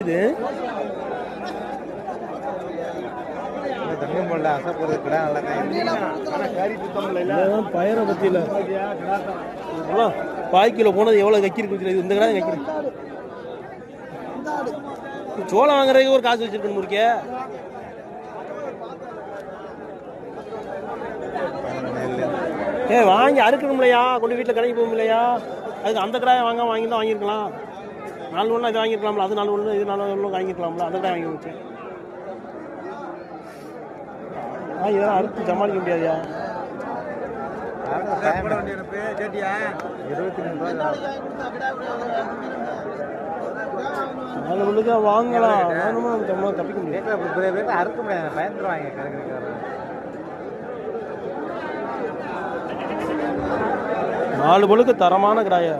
இது பயிரை பத்தியில பாய்க்கில போனது எவ்வளவு கக்கி இருக்கு இந்த கடை கக்கிறேன். சோளம் வாங்குறதுக்கு ஒரு காசு வச்சிருக்கணும் முறிக்க. வாங்கி அறுக்கணும் இல்லையா, கொண்டு வீட்டில் கடைக்கு போகும் இல்லையா, அதுக்கு அந்த கடாயை வாங்கி தான் வாங்கியிருக்கலாம். 4 ஒன்று இது வாங்கியிருக்கலாம்ல, அது 4 ஒன்று இது 4 ஒன்று வாங்கியிருக்கலாம்ல, அந்த கடாயை வாங்கி வச்சேன். இதெல்லாம் அறுத்து சமாளிக்க முடியாதுயா. 4 ஒன்றுக்கு வாங்கலாம், வேணுமா தப்பிக்க முடியாது. அறுக்க முடியாது, பயந்துருவாங்க. 4 பொழுக்கு தரமான கிராயா.